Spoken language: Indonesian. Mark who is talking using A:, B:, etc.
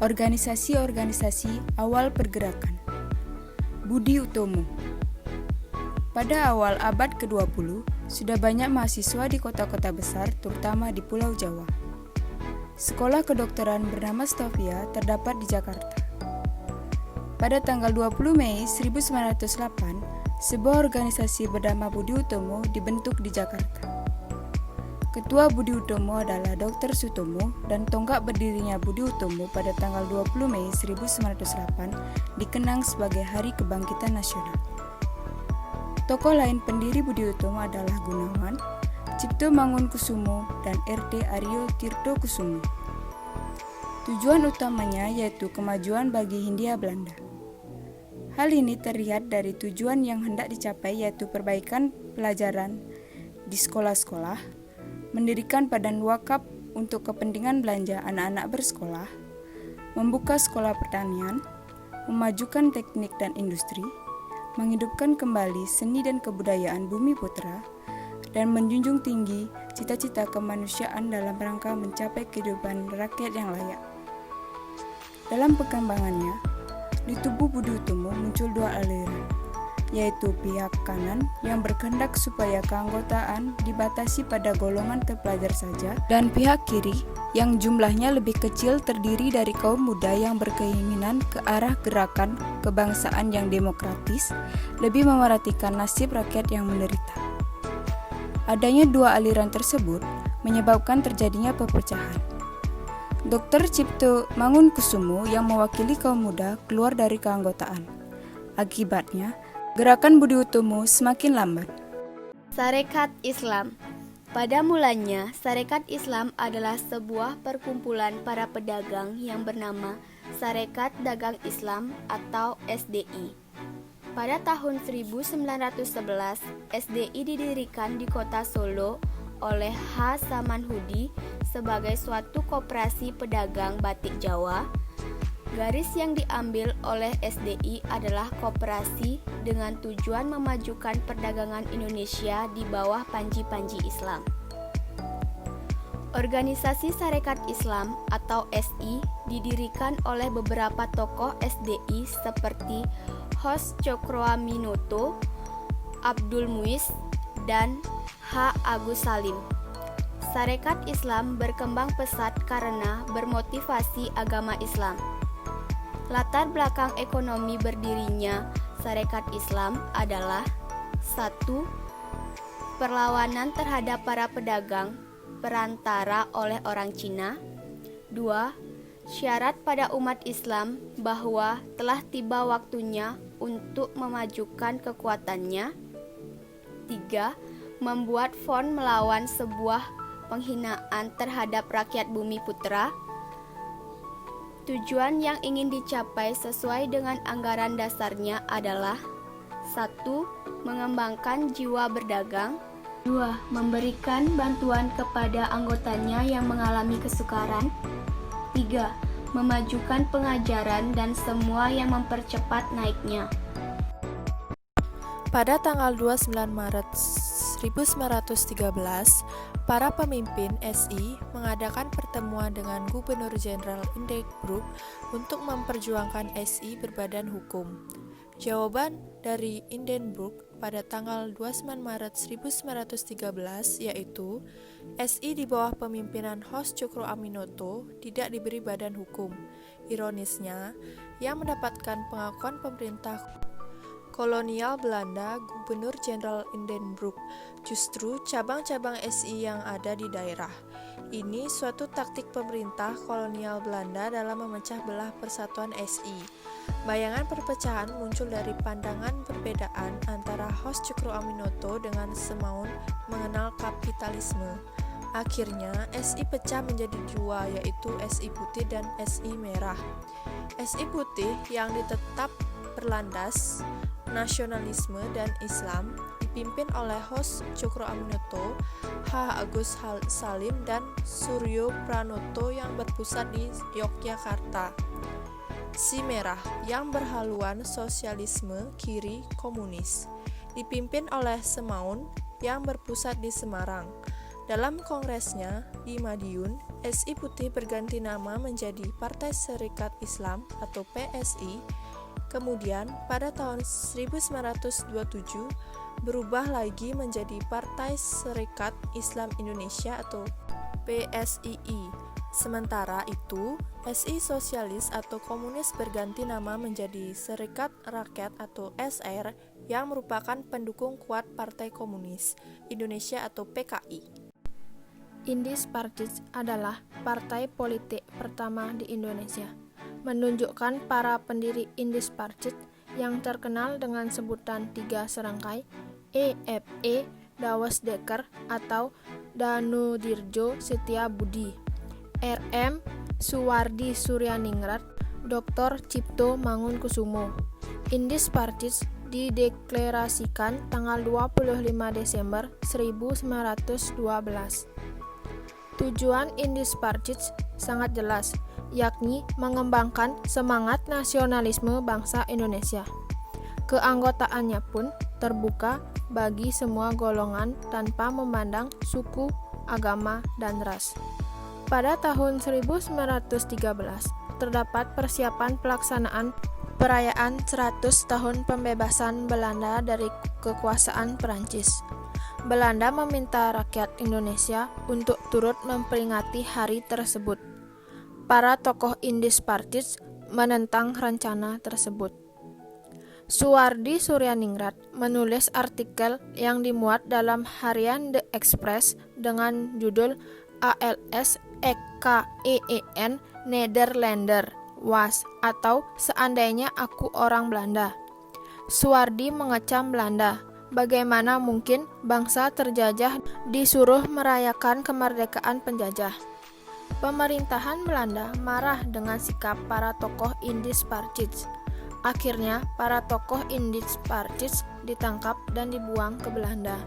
A: Organisasi-organisasi awal pergerakan. Budi Utomo. Pada awal abad ke-20, sudah banyak mahasiswa di kota-kota besar, terutama di Pulau Jawa. Sekolah kedokteran bernama Stovia terdapat di Jakarta. Pada tanggal 20 Mei 1908, sebuah organisasi bernama Budi Utomo dibentuk di Jakarta. Ketua Budi Utomo adalah Dr. Sutomo, dan tonggak berdirinya Budi Utomo pada tanggal 20 Mei 1908 dikenang sebagai Hari Kebangkitan Nasional. Tokoh lain pendiri Budi Utomo adalah Gunawan, Cipto Mangunkusumo, dan R.D. Aryo Tirtokusumo. Tujuan utamanya yaitu kemajuan bagi Hindia Belanda. Hal ini terlihat dari tujuan yang hendak dicapai, yaitu perbaikan pelajaran di sekolah-sekolah, mendirikan badan wakaf untuk kepentingan belanja anak-anak bersekolah, membuka sekolah pertanian, memajukan teknik dan industri, menghidupkan kembali seni dan kebudayaan Bumi Putra, dan menjunjung tinggi cita-cita kemanusiaan dalam rangka mencapai kehidupan rakyat yang layak. Dalam perkembangannya, di tubuh Budi Utomo muncul dua aliran, yaitu pihak kanan yang berkehendak supaya keanggotaan dibatasi pada golongan terpelajar saja, dan pihak kiri yang jumlahnya lebih kecil terdiri dari kaum muda yang berkeinginan ke arah gerakan kebangsaan yang demokratis, lebih memerhatikan nasib rakyat yang menderita. Adanya dua aliran tersebut menyebabkan terjadinya perpecahan. Dr. Cipto Mangunkusumo yang mewakili kaum muda keluar dari keanggotaan. Akibatnya, gerakan Budi Utomo semakin lambat.
B: Sarekat Islam. Pada mulanya, Sarekat Islam adalah sebuah perkumpulan para pedagang yang bernama Sarekat Dagang Islam atau SDI. Pada tahun 1911, SDI didirikan di kota Solo oleh H. Samanhudi sebagai suatu koperasi pedagang batik Jawa. Garis yang diambil oleh SDI adalah koperasi dengan tujuan memajukan perdagangan Indonesia di bawah panji-panji Islam. Organisasi Sarekat Islam atau SI didirikan oleh beberapa tokoh SDI seperti Hos Cokroaminoto, Abdul Muiz, dan H. Agus Salim. Sarekat Islam berkembang pesat karena bermotivasi agama Islam. Latar belakang ekonomi berdirinya Sarekat Islam adalah 1. Perlawanan terhadap para pedagang perantara oleh orang Cina. 2. Syarat pada umat Islam bahwa telah tiba waktunya untuk memajukan kekuatannya. 3. Membuat front melawan sebuah penghinaan terhadap rakyat Bumi Putra. Tujuan yang ingin dicapai sesuai dengan anggaran dasarnya adalah 1. Mengembangkan jiwa berdagang. 2. Memberikan bantuan kepada anggotanya yang mengalami kesukaran. 3. Memajukan pengajaran dan semua yang mempercepat naiknya.
C: Pada tanggal 29 Maret 1913, para pemimpin SI mengadakan pertemuan dengan Gubernur Jenderal Hindenburg untuk memperjuangkan SI berbadan hukum. Jawaban dari Hindenburg pada tanggal 29 Maret 1913 yaitu SI di bawah pemimpinan Hos Cokroaminoto tidak diberi badan hukum. Ironisnya, yang mendapatkan pengakuan pemerintah kolonial Belanda, Gubernur Jenderal Hindenburg, justru cabang-cabang SI yang ada di daerah. Ini suatu taktik pemerintah kolonial Belanda dalam memecah belah persatuan SI. Bayangan perpecahan muncul dari pandangan perbedaan antara Hos Cokroaminoto dengan Semaun mengenal kapitalisme. Akhirnya, SI pecah menjadi dua, yaitu SI Putih dan SI Merah. SI Putih yang ditetap berlandas nasionalisme dan Islam dipimpin oleh Hos Cokroaminoto, H. Agus Salim, dan Suryo Pranoto yang berpusat di Yogyakarta. Si Merah yang berhaluan sosialisme kiri komunis dipimpin oleh Semaun yang berpusat di Semarang. Dalam kongresnya di Madiun, SI Putih berganti nama menjadi Partai Sarekat Islam atau PSI. Kemudian pada tahun 1927 berubah lagi menjadi Partai Sarekat Islam Indonesia atau PSII. Sementara itu, SI Sosialis atau Komunis berganti nama menjadi Serikat Rakyat atau SR yang merupakan pendukung kuat Partai Komunis Indonesia atau PKI.
D: Indis Partits adalah partai politik pertama di Indonesia. Menunjukkan para pendiri Indis Partits yang terkenal dengan sebutan 3 serangkai EFE Dawes Dekker atau Danudirjo Setiabudi, RM Suwardi Suryaningrat, Dr. Cipto Mangunkusumo. Indis Partits dideklarasikan tanggal 25 Desember 1912. Tujuan Indis Partits sangat jelas, yakni mengembangkan semangat nasionalisme bangsa Indonesia. Keanggotaannya pun terbuka bagi semua golongan tanpa memandang suku, agama, dan ras. Pada tahun 1913, terdapat persiapan pelaksanaan perayaan 100 tahun pembebasan Belanda dari kekuasaan Perancis. Belanda meminta rakyat Indonesia untuk turut memperingati hari tersebut. Para tokoh Indis Partits menentang rencana tersebut. Suwardi Suryaningrat menulis artikel yang dimuat dalam harian The Express dengan judul ALS EKEEN Nederlander was atau Seandainya Aku Orang Belanda. Suwardi mengecam Belanda. Bagaimana mungkin bangsa terjajah disuruh merayakan kemerdekaan penjajah? Pemerintahan Belanda marah dengan sikap para tokoh Indis Partits. Akhirnya, para tokoh Indis Partits ditangkap dan dibuang ke Belanda.